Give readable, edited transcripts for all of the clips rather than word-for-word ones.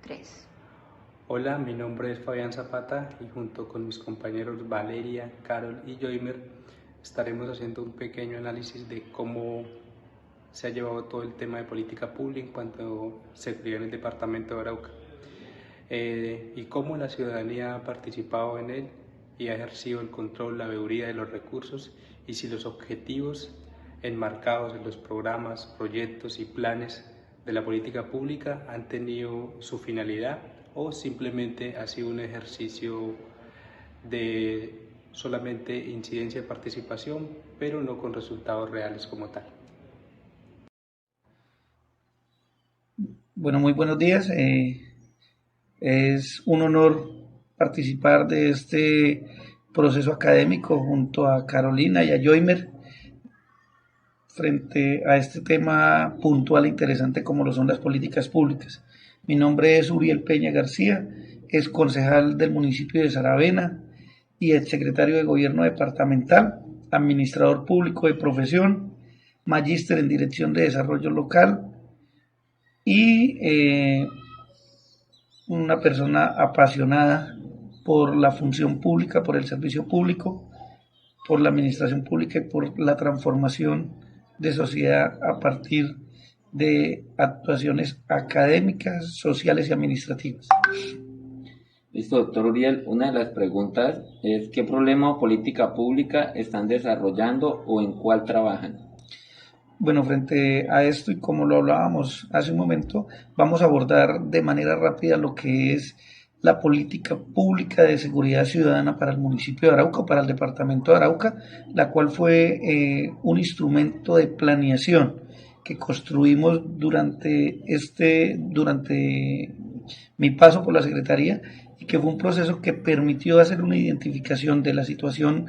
3. Hola, mi nombre es Fabián Zapata y junto con mis compañeros Valeria, Carol y Joimer estaremos haciendo un pequeño análisis de cómo se ha llevado todo el tema de política pública en cuanto a seguridad en el departamento de Arauca y cómo la ciudadanía ha participado en él y ha ejercido el control, la veeduría de los recursos y si los objetivos enmarcados en los programas, proyectos y planes de la política pública han tenido su finalidad o simplemente ha sido un ejercicio de solamente incidencia de participación, pero no con resultados reales como tal. Bueno, muy buenos días. Es un honor participar de este proceso académico junto a Carolina y a Joimer frente a este tema puntual e interesante como lo son las políticas públicas. Mi nombre es Uriel Peña García, es concejal del municipio de Saravena y exsecretario de Gobierno departamental, administrador público de profesión, magíster en Dirección de Desarrollo Local y una persona apasionada por la función pública, por el servicio público, por la administración pública y por la transformación de sociedad a partir de actuaciones académicas, sociales y administrativas. Listo, doctor Uriel. Una de las preguntas es ¿qué problema o política pública están desarrollando o en cuál trabajan? Bueno, frente a esto y como lo hablábamos hace un momento, vamos a abordar de manera rápida lo que es la política pública de seguridad ciudadana para el municipio de Arauca, para el departamento de Arauca, la cual fue un instrumento de planeación que construimos durante mi paso por la Secretaría y que fue un proceso que permitió hacer una identificación de la situación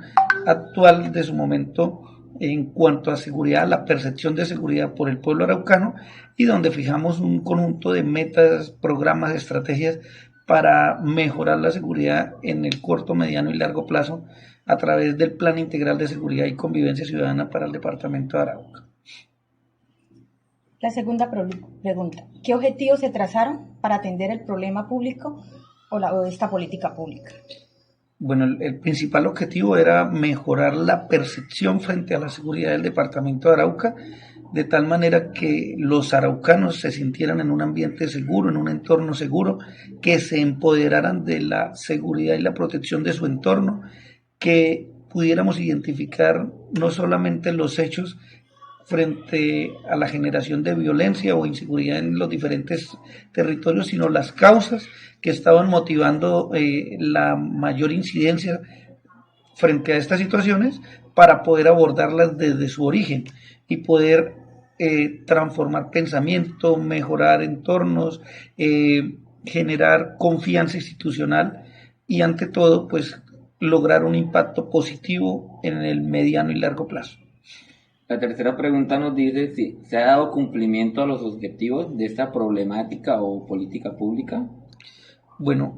actual de su momento en cuanto a seguridad, la percepción de seguridad por el pueblo araucano y donde fijamos un conjunto de metas, programas, estrategias para mejorar la seguridad en el corto, mediano y largo plazo a través del Plan Integral de Seguridad y Convivencia Ciudadana para el departamento de Arauca. La segunda pregunta, ¿qué objetivos se trazaron para atender el problema público o esta política pública? Bueno, el principal objetivo era mejorar la percepción frente a la seguridad del departamento de Arauca, de tal manera que los araucanos se sintieran en un ambiente seguro, en un entorno seguro, que se empoderaran de la seguridad y la protección de su entorno, que pudiéramos identificar no solamente los hechos frente a la generación de violencia o inseguridad en los diferentes territorios, sino las causas que estaban motivando la mayor incidencia frente a estas situaciones para poder abordarlas desde su origen y poder transformar pensamiento, mejorar entornos, generar confianza institucional y ante todo pues lograr un impacto positivo en el mediano y largo plazo. La tercera pregunta nos dice si se ha dado cumplimiento a los objetivos de esta problemática o política pública. Bueno,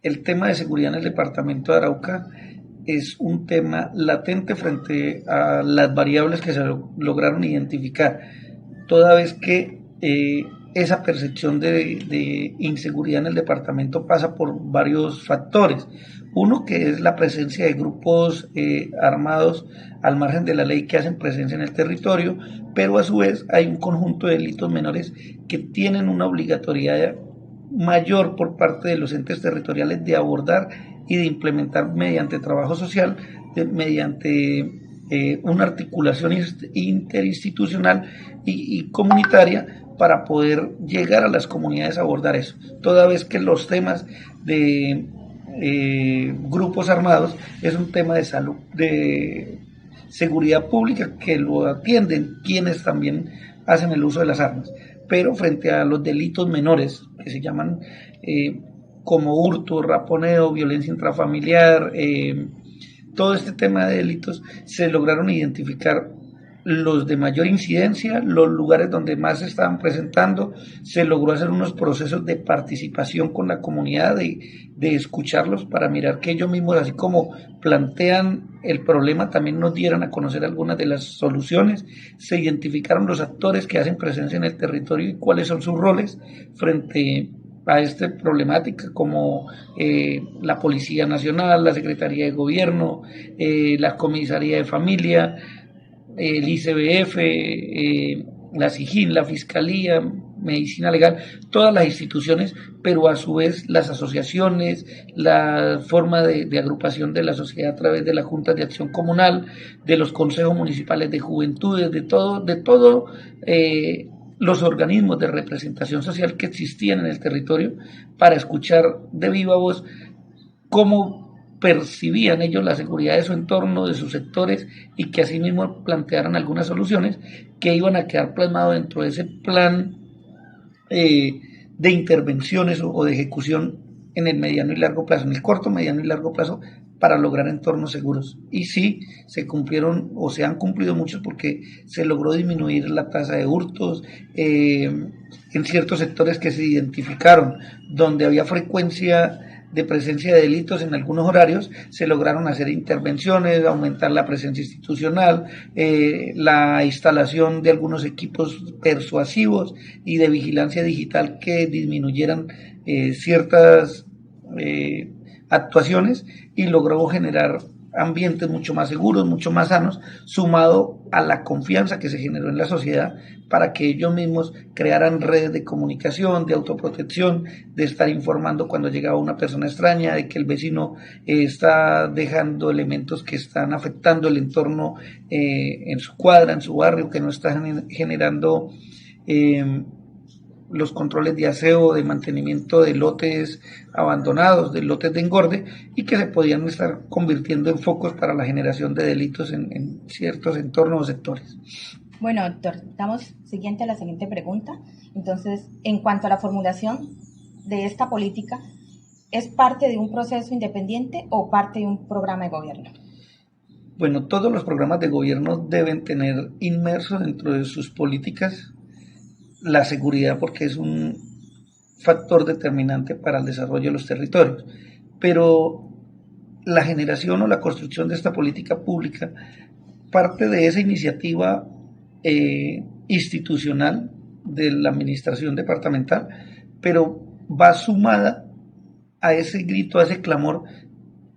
el tema de seguridad en el departamento de Arauca es un tema latente frente a las variables que se lograron identificar, toda vez que esa percepción de inseguridad en el departamento pasa por varios factores. Uno que es la presencia de grupos armados al margen de la ley que hacen presencia en el territorio, pero a su vez hay un conjunto de delitos menores que tienen una obligatoriedad mayor por parte de los entes territoriales de abordar y de implementar mediante trabajo social, mediante una articulación interinstitucional y comunitaria para poder llegar a las comunidades a abordar eso, toda vez que los temas de grupos armados es un tema de salud, de seguridad pública que lo atienden quienes también hacen el uso de las armas, pero frente a los delitos menores que se llaman como hurto, raponeo, violencia intrafamiliar, todo este tema de delitos se lograron identificar los de mayor incidencia, los lugares donde más se estaban presentando, se logró hacer unos procesos de participación con la comunidad, de escucharlos para mirar que ellos mismos, así como plantean el problema, también nos dieran a conocer algunas de las soluciones, se identificaron los actores que hacen presencia en el territorio y cuáles son sus roles frente a esta problemática, como la Policía Nacional, la Secretaría de Gobierno, la Comisaría de Familia, el ICBF, la SIGIN, la Fiscalía, Medicina Legal, todas las instituciones, pero a su vez las asociaciones, la forma de agrupación de la sociedad a través de las juntas de acción comunal, de los consejos municipales de juventudes, de todo los organismos de representación social que existían en el territorio, para escuchar de viva voz cómo percibían ellos la seguridad de su entorno, de sus sectores, y que asimismo plantearan algunas soluciones que iban a quedar plasmados dentro de ese plan de intervenciones o de ejecución en el mediano y largo plazo, en el corto, mediano y largo plazo, para lograr entornos seguros. Y sí, se cumplieron o se han cumplido muchos, porque se logró disminuir la tasa de hurtos en ciertos sectores que se identificaron, donde había frecuencia de presencia de delitos en algunos horarios. Se lograron hacer intervenciones, aumentar la presencia institucional, la instalación de algunos equipos persuasivos y de vigilancia digital que disminuyeran ciertas actuaciones, y logró generar ambientes mucho más seguros, mucho más sanos, sumado a la confianza que se generó en la sociedad para que ellos mismos crearan redes de comunicación, de autoprotección, de estar informando cuando llegaba una persona extraña, de que el vecino está dejando elementos que están afectando el entorno en su cuadra, en su barrio, que no están generando los controles de aseo, de mantenimiento de lotes abandonados, de lotes de engorde, y que se podían estar convirtiendo en focos para la generación de delitos en ciertos entornos o sectores. Bueno, doctor, damos a la siguiente pregunta. Entonces, en cuanto a la formulación de esta política, ¿es parte de un proceso independiente o parte de un programa de gobierno? Bueno, todos los programas de gobierno deben tener inmerso dentro de sus políticas la seguridad, porque es un factor determinante para el desarrollo de los territorios. Pero la generación o la construcción de esta política pública parte de esa iniciativa institucional de la administración departamental, pero va sumada a ese grito, a ese clamor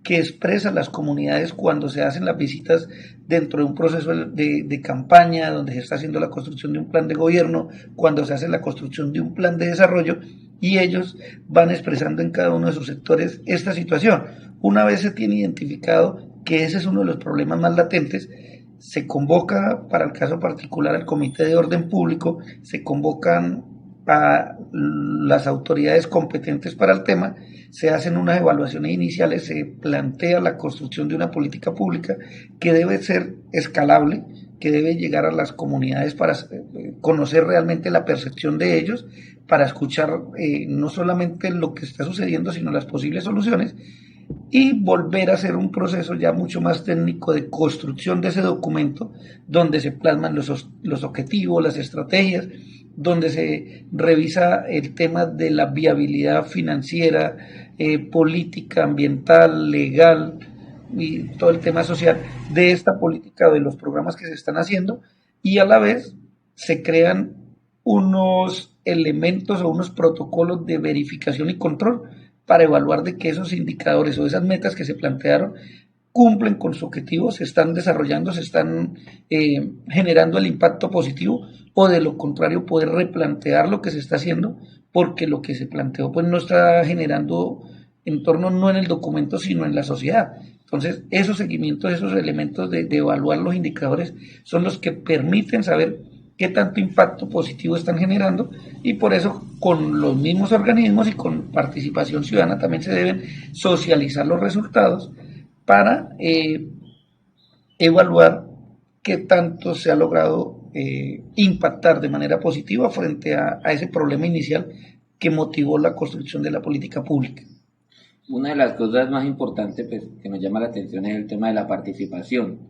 que expresan las comunidades cuando se hacen las visitas dentro de un proceso de campaña, donde se está haciendo la construcción de un plan de gobierno, cuando se hace la construcción de un plan de desarrollo, y ellos van expresando en cada uno de sus sectores esta situación. Una vez se tiene identificado que ese es uno de los problemas más latentes, se convoca para el caso particular al Comité de Orden Público, se convocan a las autoridades competentes para el tema, se hacen unas evaluaciones iniciales, se plantea la construcción de una política pública que debe ser escalable, que debe llegar a las comunidades para conocer realmente la percepción de ellos, para escuchar no solamente lo que está sucediendo, sino las posibles soluciones, y volver a hacer un proceso ya mucho más técnico de construcción de ese documento, donde se plasman los objetivos, las estrategias, donde se revisa el tema de la viabilidad financiera, política, ambiental, legal y todo el tema social de esta política, de los programas que se están haciendo, y a la vez se crean unos elementos o unos protocolos de verificación y control para evaluar de que esos indicadores o esas metas que se plantearon cumplen con su objetivo, se están desarrollando, se están generando el impacto positivo, o de lo contrario poder replantear lo que se está haciendo, porque lo que se planteó pues no está generando entorno, no en el documento sino en la sociedad. Entonces esos seguimientos, esos elementos de evaluar los indicadores son los que permiten saber qué tanto impacto positivo están generando, y por eso con los mismos organismos y con participación ciudadana también se deben socializar los resultados para evaluar qué tanto se ha logrado impactar de manera positiva frente a ese problema inicial que motivó la construcción de la política pública. Una de las cosas más importantes pues, que nos llama la atención es el tema de la participación.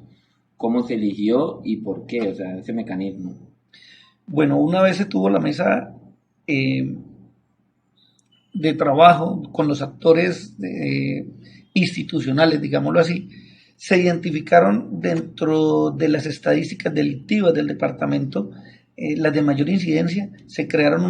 ¿Cómo se eligió y por qué? O sea, ese mecanismo. Bueno, una vez se tuvo la mesa de trabajo con los actores institucionales, digámoslo así, se identificaron dentro de las estadísticas delictivas del departamento las de mayor incidencia, se crearon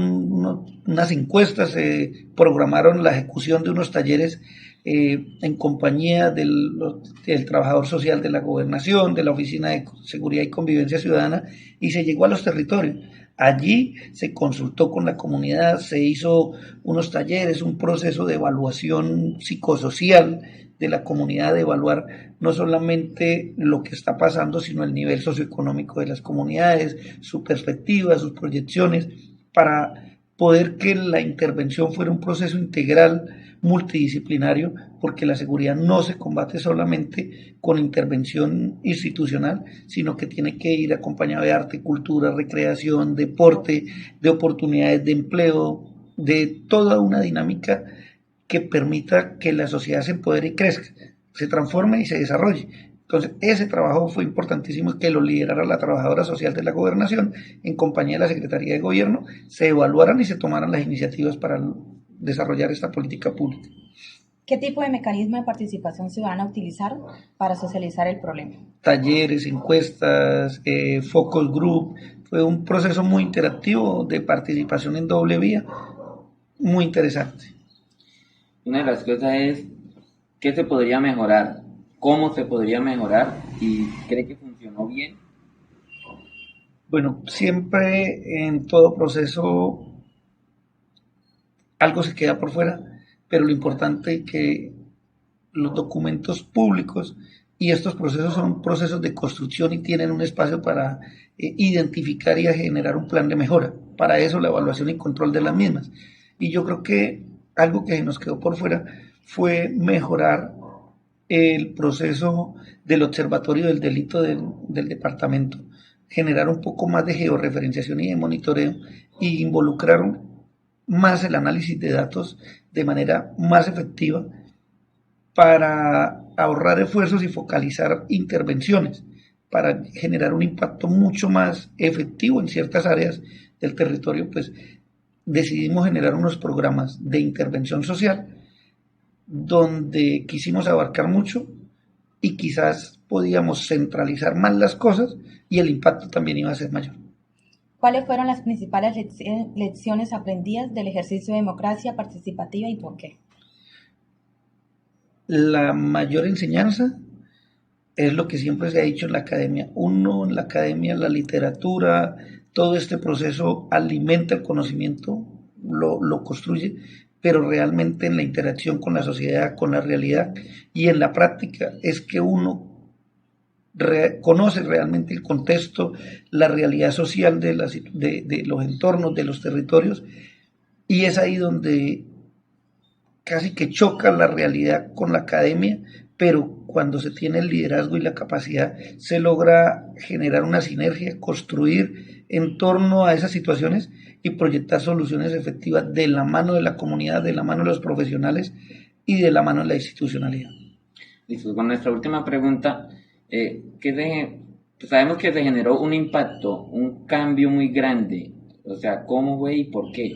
unas encuestas, se programaron la ejecución de unos talleres en compañía del trabajador social de la gobernación, de la Oficina de Seguridad y Convivencia Ciudadana, y se llegó a los territorios. Allí se consultó con la comunidad, se hizo unos talleres, un proceso de evaluación psicosocial de la comunidad, de evaluar no solamente lo que está pasando, sino el nivel socioeconómico de las comunidades, su perspectiva, sus proyecciones, para poder que la intervención fuera un proceso integral, multidisciplinario, porque la seguridad no se combate solamente con intervención institucional, sino que tiene que ir acompañado de arte, cultura, recreación, deporte, de oportunidades de empleo, de toda una dinámica que permita que la sociedad se empodere y crezca, se transforme y se desarrolle. Entonces, ese trabajo fue importantísimo, que lo liderara la trabajadora social de la gobernación en compañía de la Secretaría de Gobierno, se evaluaran y se tomaran las iniciativas para desarrollar esta política pública. ¿Qué tipo de mecanismo de participación ciudadana utilizaron para socializar el problema? Talleres, encuestas, focus group, fue un proceso muy interactivo de participación en doble vía, muy interesante. Una de las cosas es qué se podría mejorar, cómo se podría mejorar y cree que funcionó bien. Bueno, siempre en todo proceso algo se queda por fuera, pero lo importante es que los documentos públicos y estos procesos son procesos de construcción y tienen un espacio para identificar y generar un plan de mejora. Para eso la evaluación y control de las mismas. Y yo creo que algo que nos quedó por fuera fue mejorar el proceso del observatorio del delito del departamento, generar un poco más de georreferenciación y de monitoreo y involucrar más el análisis de datos de manera más efectiva para ahorrar esfuerzos y focalizar intervenciones, para generar un impacto mucho más efectivo en ciertas áreas del territorio. Pues decidimos generar unos programas de intervención social donde quisimos abarcar mucho y quizás podíamos centralizar más las cosas y el impacto también iba a ser mayor. ¿Cuáles fueron las principales lecciones aprendidas del ejercicio de democracia participativa y por qué? La mayor enseñanza es lo que siempre se ha dicho en la academia. Uno, en la academia, la literatura, todo este proceso alimenta el conocimiento, lo construye, pero realmente en la interacción con la sociedad, con la realidad y en la práctica es que uno conoce realmente el contexto, la realidad social de los entornos, de los territorios, y es ahí donde casi que choca la realidad con la academia, pero cuando se tiene el liderazgo y la capacidad, se logra generar una sinergia, construir en torno a esas situaciones y proyectar soluciones efectivas de la mano de la comunidad, de la mano de los profesionales y de la mano de la institucionalidad. Listo, con nuestra última pregunta, sabemos que se generó un impacto, un cambio muy grande, o sea, ¿cómo fue y por qué?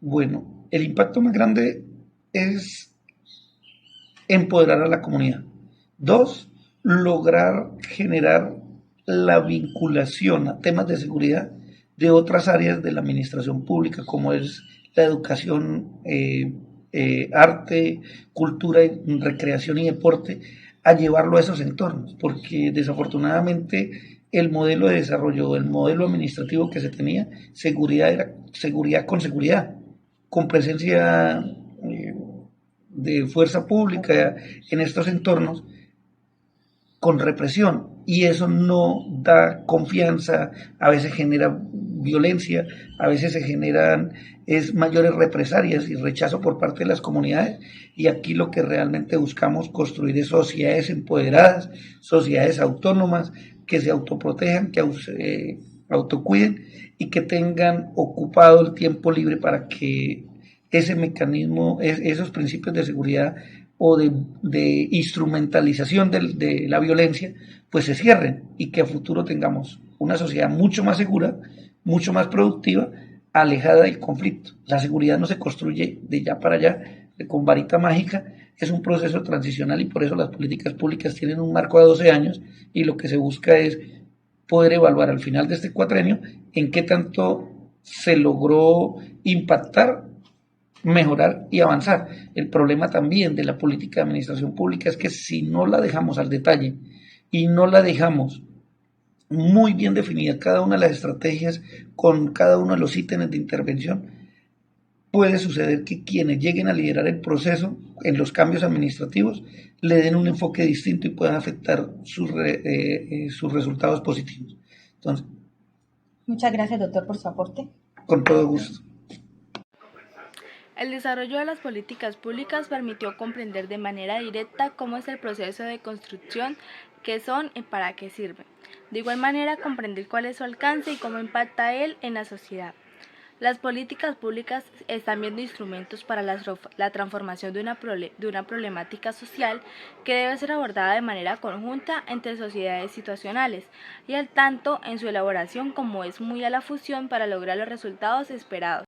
Bueno, el impacto más grande es empoderar a la comunidad. 2, lograr generar la vinculación a temas de seguridad de otras áreas de la administración pública, como es la educación, arte, cultura, recreación y deporte, a llevarlo a esos entornos, porque desafortunadamente el modelo de desarrollo, el modelo administrativo que se tenía, seguridad era seguridad, con presencia de fuerza pública en estos entornos, con represión, y eso no da confianza, a veces genera violencia, a veces se generan mayores represalias y rechazo por parte de las comunidades, y aquí lo que realmente buscamos construir es sociedades empoderadas, sociedades autónomas, que se autoprotejan, que se autocuiden y que tengan ocupado el tiempo libre para que ese mecanismo, esos principios de seguridad o de instrumentalización de la violencia, pues se cierren y que a futuro tengamos una sociedad mucho más segura, mucho más productiva, alejada del conflicto. La seguridad no se construye de ya para allá, con varita mágica, es un proceso transicional y por eso las políticas públicas tienen un marco de 12 años y lo que se busca es poder evaluar al final de este cuatrenio en qué tanto se logró impactar, mejorar y avanzar. El problema también de la política de administración pública es que si no la dejamos al detalle y no la dejamos muy bien definida cada una de las estrategias con cada uno de los ítems de intervención, puede suceder que quienes lleguen a liderar el proceso en los cambios administrativos le den un enfoque distinto y puedan afectar sus resultados positivos. Entonces, muchas gracias, doctor, por su aporte. Con todo gusto. El desarrollo de las políticas públicas permitió comprender de manera directa cómo es el proceso de construcción, qué son y para qué sirven. De igual manera, comprender cuál es su alcance y cómo impacta él en la sociedad. Las políticas públicas están viendo instrumentos para la transformación de una problemática social que debe ser abordada de manera conjunta entre sociedades situacionales y al tanto en su elaboración como es muy a la fusión para lograr los resultados esperados.